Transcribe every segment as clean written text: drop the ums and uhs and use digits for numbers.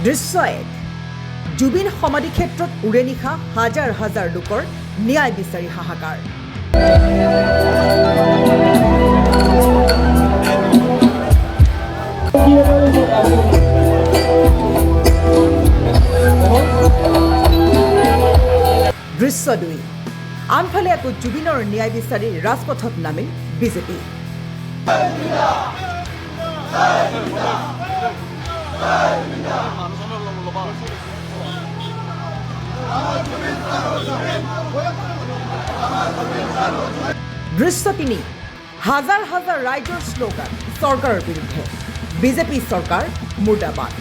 দৃশ্য এক জুবিন সমাধি ক্ষেত্ৰত উৰে নিশা হাজাৰ হাজাৰ লোকৰ ন্যায় বিচাৰি হাহাকাৰ। দৃশ্য দুই আনফালে আকৌ জুবিনৰ ন্যায় বিচাৰি ৰাজপথত নামিল বিজেপি। দৃশ্য তিনি হাজাৰ হাজাৰ ৰাইজৰ শ্লোগান চৰকাৰৰ বিৰুদ্ধে। বিজেপি চৰকাৰ মুৰ্দাবাদ।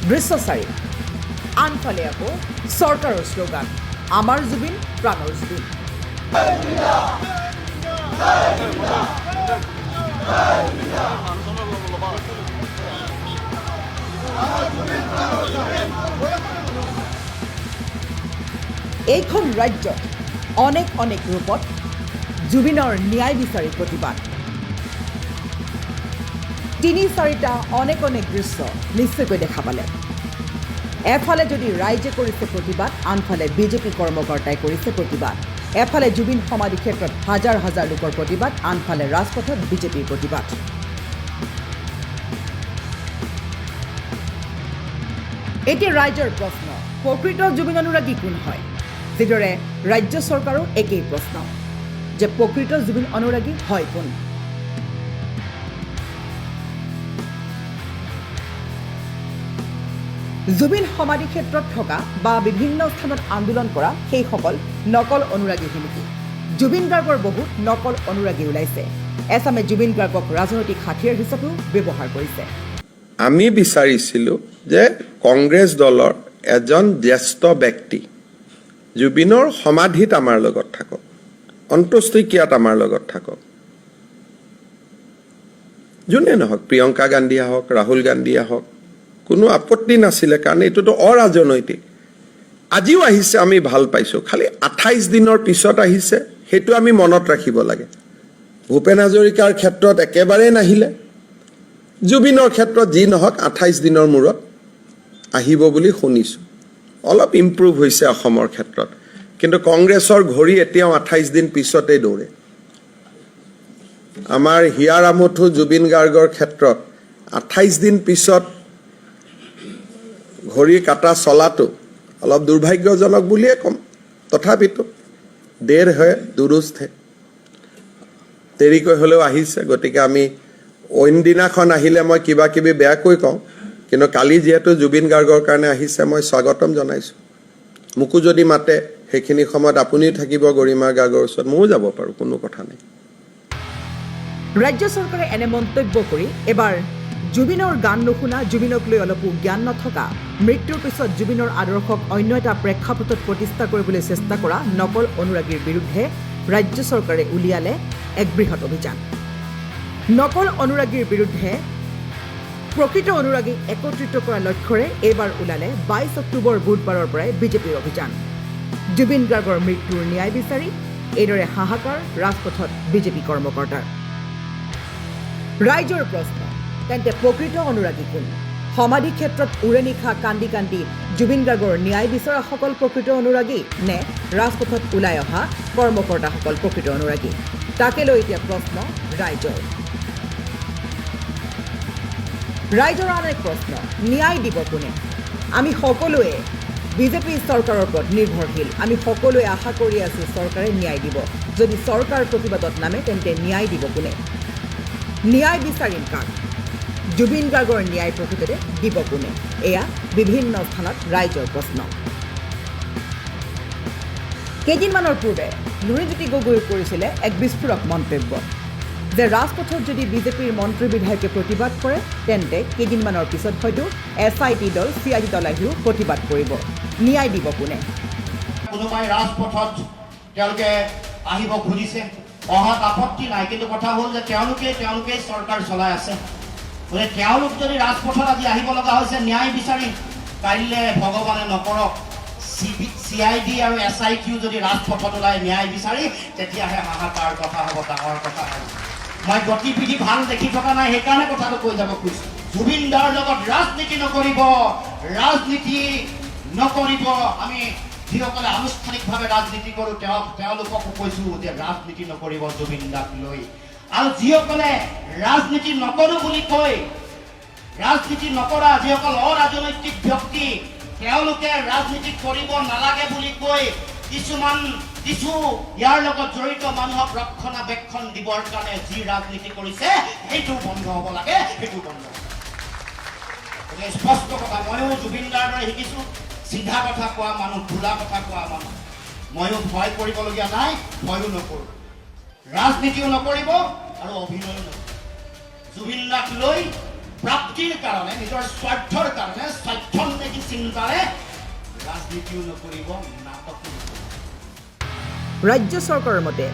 দৃশ্য চাৰি আনফালে আকৌ চৰকাৰৰ শ্লোগান আমাৰ জুবিন প্ৰাণৰ জুবিন। এইখন ৰাজ্যত অনেক অনেক ৰূপত জুবিনৰ ন্যায় বিচাৰি প্ৰতিবাদ। তিনি চাৰিটা অনেক অনেক দৃশ্য নিশ্চয়কৈ দেখা পালে। এফালে যদি ৰাইজে কৰিছে প্ৰতিবাদ, আনফালে বিজেপি কৰ্মকৰ্তাই কৰিছে প্ৰতিবাদ। এফালে জুবিন সমাধি ক্ষেত্ৰত হাজাৰ হাজাৰ লোকৰ প্ৰতিবাদ, আনফালে ৰাজপথত বিজেপিৰ প্ৰতিবাদ। এতিয়া ৰাইজৰ প্ৰশ্ন, প্ৰকৃত জুবিন অনুৰাগী কোন হয়? যিদৰে ৰাজ্য চৰকাৰো একেই প্ৰশ্ন যে প্ৰকৃত জুবিন অনুৰাগী হয় কোন? জুবিন সমাধি ক্ষেত্ৰত থকা বা বিভিন্ন স্থানত আন্দোলন কৰা সেইসকল নকল অনুৰাগী নেকি? জুবিন গাৰ্গৰ বহুত নকল অনুৰাগী ওলাইছে। এছামে জুবিন গাৰ্গক ৰাজনৈতিক হাথিয়াৰ হিচাপেও ব্যৱহাৰ কৰিছে। আমি বিচাৰিছিলোঁ যে কংগ্ৰেছ দলৰ এজন জ্যেষ্ঠ ব্যক্তি জুবিনৰ সমাধিত আমাৰ লগত থাকক, অন্ত্যেষ্টিক্ৰিয়াত আমাৰ লগত থাকক। যোনে নহওক, প্ৰিয়ংকা গান্ধীয়ে হওক, ৰাহুল গান্ধীয়ে হওক, কোনো আপত্তি নাছিলে, কাৰণ এইটোতো অৰাজনৈতিক। আজিও আহিছে, আমি ভাল পাইছোঁ। খালি 28 দিনৰ পিছত আহিছে, সেইটো আমি মনত ৰাখিব লাগে। ভূপেন হাজৰিকাৰ ক্ষেত্ৰত একেবাৰে নাহিলে, জুবিনৰ ক্ষেত্ৰত যি নহওক 28 দিনৰ মূৰত আহিব বুলি শুনিছোঁ। অলপ ইম্প্ৰুভ হৈছে অসমৰ ক্ষেত্ৰত, কিন্তু কংগ্ৰেছৰ ঘড়ী এতিয়াও 28 দিন পিছতেই দৌৰে। আমাৰ হিয়াৰ আমঠু জুবিন গাৰ্গৰ ক্ষেত্ৰত 28 দিন পিছত ঘড়ী কাটা চলাটো অলপ দুৰ্ভাগ্যজনক বুলিয়ে ক'ম। তথাপিতো দেৰ হয় দুৰুস্ত হে, দেৰিকৈ হ'লেও আহিছে। গতিকে আমি অইন দিনাখন আহিলে মই কিবা কিবি বেয়াকৈ কওঁ, কিন্তু কালি যিহেতু জুবিন গাৰ্গৰ কাৰণে আহিছে, মই স্বাগতম জনাইছোঁ। মোকো যদি মাতে সেইখিনি সময়ত আপুনিও থাকিব গৰিমা গাৰ্গৰ ওচৰত, ময়ো যাব পাৰোঁ, কোনো কথা নাই। ৰাজ্য চৰকাৰে এনে মন্তব্য কৰি এবাৰ জুবিনৰ গান নুশুনা, জুবিনক লৈ অলপো জ্ঞান নথকা, মৃত্যুৰ পিছত জুবিনৰ আদৰ্শক অন্য এটা প্ৰেক্ষাপটত প্ৰতিষ্ঠা কৰিবলৈ চেষ্টা কৰা নকল অনুৰাগীৰ বিৰুদ্ধে ৰাজ্য চৰকাৰে উলিয়ালে এক বৃহৎ অভিযান। নকল অনুৰাগীৰ বিৰুদ্ধে প্ৰকৃত অনুৰাগীক একত্ৰিত কৰাৰ লক্ষ্যৰে এইবাৰ ওলালে 22 অক্টোবৰ বুধবাৰৰ পৰাই বিজেপিৰ অভিযান। জুবিন গাৰ্গৰ মৃত্যুৰ ন্যায় বিচাৰি এইদৰে হাহাকাৰ ৰাজপথত বিজেপি কৰ্মকৰ্তাৰ। ৰাইজৰ প্ৰশ্ন, তেন্তে প্ৰকৃত অনুৰাগী কোন? সমাধি ক্ষেত্ৰত উৰে নিশা কান্দি কান্দি জুবিন গাৰ্গৰ ন্যায় বিচৰাসকল প্ৰকৃত অনুৰাগী, নে ৰাজপথত ওলাই অহা কৰ্মকৰ্তাসকল প্ৰকৃত অনুৰাগী? তাকে লৈ এতিয়া প্ৰশ্ন ৰাইজৰ। ৰাইজৰ আন এক প্ৰশ্ন, ন্যায় দিব কোনে? আমি সকলোৱে বিজেপি চৰকাৰৰ ওপৰত নিৰ্ভৰশীল। আমি সকলোৱে আশা কৰি আছোঁ চৰকাৰে ন্যায় দিব। যদি চৰকাৰ প্ৰতিবাদত নামে তেন্তে ন্যায় দিব কোনে? ন্যায় বিচাৰিম কাক? জুবিন গাৰ্গৰ ন্যায় প্ৰকৃততে দিব কোনে? এয়া বিভিন্ন স্থানত ৰাইজৰ প্ৰশ্ন। কেইদিনমানৰ পূৰ্বে লুৰিজ্যোতি গগৈয়ে কৰিছিলে এক বিস্ফোৰক মন্তব্য যে ৰাজপথত যদি বিজেপিৰ মন্ত্ৰী বিধায়কে প্ৰতিবাদ কৰে তেন্তে কেইদিনমানৰ পিছত হয়তো SIT দল, CID দল আহিও প্ৰতিবাদ কৰিব। ন্যায় দিব কোনে? কোনোবাই ৰাজপথত তেওঁলোকে আহিব খুজিছে, অহাত আপত্তি নাই, কিন্তু কথা হ'ল যে তেওঁলোকেই চৰকাৰ চলাই আছে। গতিকে তেওঁলোক যদি ৰাজপথত আজি আহিব লগা হৈছে ন্যায় বিচাৰি, কাইলৈ ভগৱানে নকৰক CID আৰু SIQ যদি ৰাজপথত ওলাই ন্যায় বিচাৰি, তেতিয়াহে হাহাকাৰ কথা হ'ব, ডাঙৰ কথা হ'ব। মই গতিবিধি ভাল দেখি থকা নাই, সেইকাৰণে কথাটো কৈ যাব খুজিছোঁ। জুবিন দাৰ লগত ৰাজনীতি নকৰিব। আমি যিসকলে আনুষ্ঠানিকভাৱে ৰাজনীতি কৰোঁ তেওঁলোককো কৈছোঁ যে ৰাজনীতি নকৰিব জুবিন দাক লৈ। আৰু যিসকলে ৰাজনীতি নকৰোঁ বুলি কৈ, ৰাজনীতি নকৰা যিসকল অৰাজনৈতিক ব্যক্তি, তেওঁলোকে ৰাজনীতি কৰিব নালাগে বুলি কৈ কিছু ইয়াৰ লগত জড়িত মানুহক ৰক্ষণাবেক্ষণ দিবৰ কাৰণে যি ৰাজনীতি কৰিছে সেইটো বন্ধ হ'ব লাগে, সেইটো বন্ধ হ'ব। স্পষ্ট কথা, ময়ো জুবিন দাৰ দৰে শিকিছোঁ, চিধা কথা কোৱা মানুহ, খোলা কথা কোৱা মানুহ। ময়ো ভয় কৰিবলগীয়া নাই, ভয়ো নকৰোঁ, ৰাজনীতিও নকৰিব আৰু অভিনয়ো নকৰিব। জুবিন দাক লৈ প্ৰাপ্তিৰ কাৰণে, নিজৰ স্বাৰ্থৰ কাৰণে, স্বাৰ্থন্বেষী চিন্তাৰে ৰাজনীতিও নকৰিব, নাটকো নকৰিব। ৰাজ্য চৰকাৰৰ মতে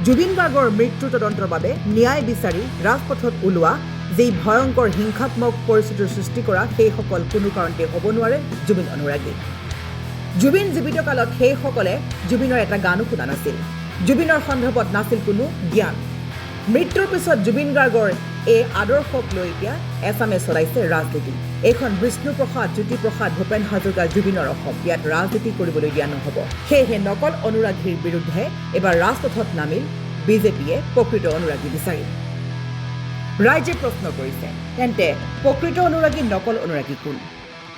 জুবিন গাৰ্গৰ মৃত্যু তদন্তৰ বাবে ন্যায় বিচাৰি ৰাজপথত ওলোৱা যি ভয়ংকৰ হিংসাত্মক পৰিস্থিতিৰ সৃষ্টি কৰা সেইসকল কোনো কাৰণতে হ'ব নোৱাৰে জুবিন অনুৰাগী। জুবিন জীৱিত কালত সেইসকলে জুবিনৰ এটা গানো শুনা নাছিল, জুবিনৰ সন্দৰ্ভত নাছিল কোনো জ্ঞান। মৃত্যুৰ পিছত জুবিন গাৰ্গৰ এই আদৰ্শক লৈ এতিয়া এছামে চলাইছে ৰাজনীতি। এইখন বিষ্ণুপ্ৰসাদ, জ্যোতিপ্ৰসাদ, ভূপেন হাজৰিকা জুবিনৰ অসম, ইয়াত ৰাজনীতি কৰিবলৈ দিয়া নহ'ব। সেয়েহে নকল অনুৰাগীৰ বিৰুদ্ধে এবাৰ ৰাজপথত নামিল বিজেপিয়ে প্ৰকৃত অনুৰাগী বিচাৰি। ৰাইজে প্ৰশ্ন কৰিছে, তেন্তে প্ৰকৃত অনুৰাগী নকল অনুৰাগী কোন?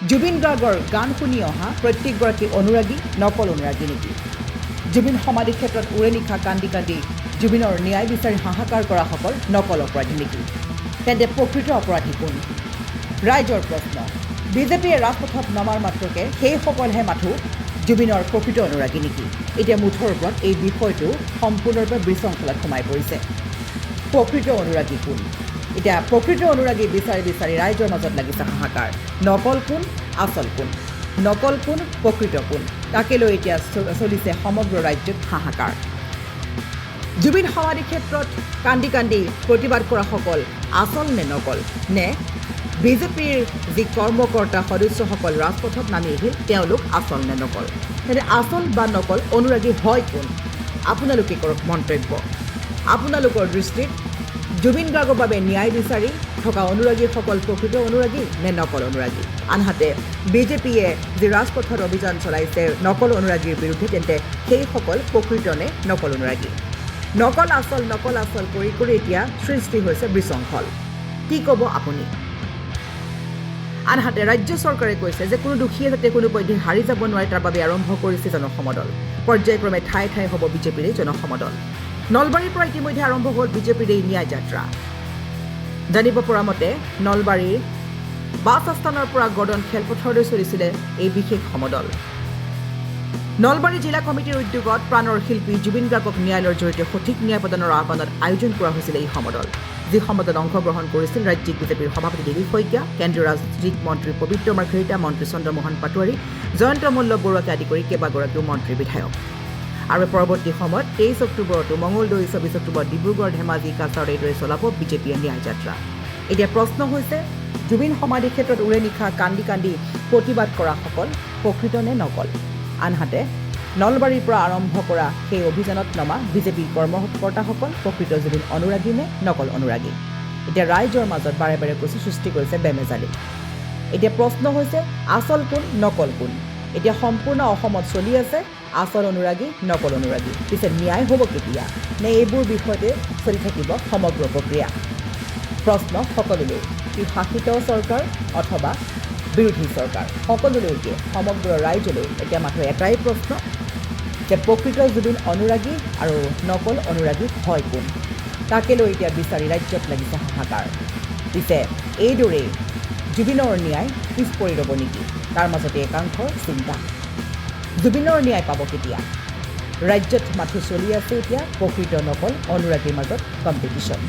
জুবিন গাৰ্গৰ গান শুনি অহা প্ৰত্যেকগৰাকী অনুৰাগী নকল অনুৰাগী নেকি? জুবিন সমাধি ক্ষেত্ৰত উৰে নিশা কান্দি কান্দি জুবিনৰ ন্যায় বিচাৰি হাহাকাৰ কৰাসকল নকল অপৰাধী নেকি? তেন্তে প্ৰকৃত অপৰাধী কোন? ৰাইজৰ প্ৰশ্ন। বিজেপিয়ে ৰাজপথত নমাৰ মাত্ৰকে সেইসকলহে মাথো জুবিনৰ প্ৰকৃত অনুৰাগী নেকি? এতিয়া মুঠৰ ওপৰত এই বিষয়টো সম্পূৰ্ণৰূপে বিশৃংখলাত সোমাই পৰিছে। প্ৰকৃত অনুৰাগী কোন? এতিয়া প্ৰকৃত অনুৰাগী বিচাৰি বিচাৰি ৰাইজৰ মাজত লাগিছে হাহাকাৰ। নকল কোন, আচল কোন? নকল কোন, প্ৰকৃত কোন? তাকে লৈ এতিয়া চলিছে সমগ্ৰ ৰাজ্যত হাহাকাৰ। জুবিন সমাধি ক্ষেত্ৰত কান্দি কান্দি প্ৰতিবাদ কৰাসকল আচল নে নকল? নে বিজেপিৰ যি কৰ্মকৰ্তা সদস্যসকল ৰাজপথত নামি আহিল তেওঁলোক আচল নে নকল? তেন্তে আচল বা নকল অনুৰাগী হয় কোন? আপোনালোকে কৰক মন্তব্য। আপোনালোকৰ দৃষ্টিত জুবিন গাৰ্গৰ বাবে ন্যায় বিচাৰি থকা অনুৰাগীসকল প্ৰকৃত অনুৰাগী নে নকল অনুৰাগী? আনহাতে বিজেপিয়ে যি ৰাজপথত অভিযান চলাইছে নকল অনুৰাগীৰ বিৰুদ্ধে, তেন্তে সেইসকল প্ৰকৃত নে নকল অনুৰাগী? নকল আচল কৰি কৰি এতিয়া সৃষ্টি হৈছে বিশৃংখল। কি ক'ব আপুনি? আনহাতে ৰাজ্য চৰকাৰে কৈছে যে কোনো দুখীয়ে যাতে কোনো পধ্যে হাৰি যাব নোৱাৰে তাৰ বাবে আৰম্ভ কৰিছে জনসমদল। পৰ্যায়ক্ৰমে ঠায়ে ঠায়ে হ'ব বিজেপিৰ এই জনসমদল। নলবাৰীৰ পৰা ইতিমধ্যে আৰম্ভ হ'ল বিজেপিৰ এই ন্যায় যাত্ৰা। জানিব পৰা মতে নলবাৰীৰ বাছ আস্থানৰ পৰা গৰ্ডন খেলপথাৰলৈ চলিছিলে এই বিশেষ সমদল। নলবাৰী জিলা কমিটিৰ উদ্যোগত প্ৰাণৰ শিল্পী জুবিন গাৰ্গক ন্যায়ালয়ৰ জৰিয়তে সঠিক ন্যায় প্ৰদানৰ আহ্বানত আয়োজন কৰা হৈছিল এই সমদল। যি সমদলত অংশগ্ৰহণ কৰিছিল ৰাজ্যিক বিজেপিৰ সভাপতি দিলীপ শইকীয়া, কেন্দ্ৰীয় ৰাজনীতিক মন্ত্ৰী পবিত্ৰ মাৰ্ঘেৰিটা, মন্ত্ৰী চন্দ্ৰমোহন পাটোৱাৰী, জয়ন্ত মল্ল বৰুৱাকে আদি কৰি কেইবাগৰাকীও মন্ত্ৰী বিধায়ক। আৰু পৰৱৰ্তী সময়ত 23 অক্টোবৰতো মঙলদৈ, 24 অক্টোবৰত ডিব্ৰুগড়, ধেমাজি, কাছাৰ এইদৰে চলাব বিজেপিয়ে ন্যায় যাত্ৰা। এতিয়া প্ৰশ্ন হৈছে, জুবিন সমাধি ক্ষেত্ৰত উৰে নিশা কান্দি কান্দি প্ৰতিবাদ কৰাসকল প্ৰকৃত নে নকল? আনহাতে নলবাৰীৰ পৰা আৰম্ভ কৰা সেই অভিযানত নমা বিজেপিৰ কৰ্মকৰ্তাসকল প্ৰকৃত জুবিন অনুৰাগী নে নকল অনুৰাগী? এতিয়া ৰাইজৰ মাজত বাৰে বাৰে কৈছে সৃষ্টি কৰিছে বেমেজালি। এতিয়া প্ৰশ্ন হৈছে, আচল কোন, নকল কোন? এতিয়া সম্পূৰ্ণ অসমত চলি আছে আচল অনুৰাগী, নকল অনুৰাগী। পিছে ন্যায় হ'ব কেতিয়া? নে এইবোৰ বিষয়তে চলি থাকিব সমগ্ৰ প্ৰক্ৰিয়া? প্ৰশ্ন সকলোলৈ, ই শাসিত চৰকাৰ অথবা বিৰোধী চৰকাৰ, সকলোলৈকে সমগ্ৰ ৰাইজলৈ এতিয়া মাত্ৰ এটাই প্ৰশ্ন যে প্ৰকৃত জুবিন অনুৰাগী আৰু নকল অনুৰাগী হয় কোন? তাকে লৈ এতিয়া বিচাৰি ৰাজ্যত লাগিছে হাহাকাৰ। পিছে এইদৰেই জুবিনৰ ন্যায় পিছ পৰি ৰ'ব নেকি? তাৰ মাজতে একাংশৰ চিন্তা। জুবিনৰ ন্যায় পাব কেতিয়া? ৰাজ্যত মাথো চলি আছে এতিয়া প্ৰকৃত নকল অনুৰাগীৰ মাজত কম্পিটিশ্যন।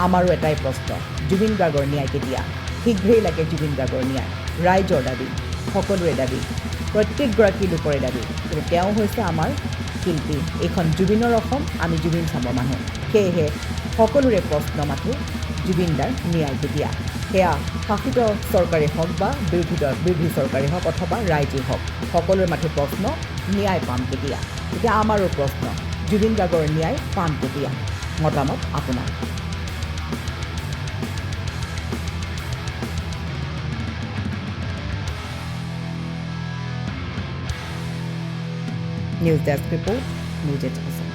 আমাৰো এটাই প্ৰশ্ন, জুবিন গাৰ্গৰ ন্যায় কেতিয়া? শীঘ্ৰেই লাগে জুবিন গাৰ্গৰ ন্যায়, ৰাইজৰ দাবী। সকলোৰে দাবী, প্ৰত্যেকগৰাকী লোকৰে দাবী। গতিকে তেওঁ হৈছে আমাৰ শিল্পী। এইখন জুবিনৰ অসম, আমি জুবিন চামৰ মানুহ। সেয়েহে সকলোৰে প্ৰশ্ন মাথোঁ, জুবিনদাৰ ন্যায় কেতিয়া? সেয়া শাসিত চৰকাৰে হওক বা বিৰোধী চৰকাৰে হওক অথবা ৰাইজেই হওক, সকলোৰে মাথোঁ প্ৰশ্ন, ন্যায় পাম কেতিয়া? এতিয়া আমাৰো প্ৰশ্ন, জুবিন গাৰ্গৰ ন্যায় পাম কেতিয়া? মতামত আপোনাৰ। News desk report, news 8 Assam.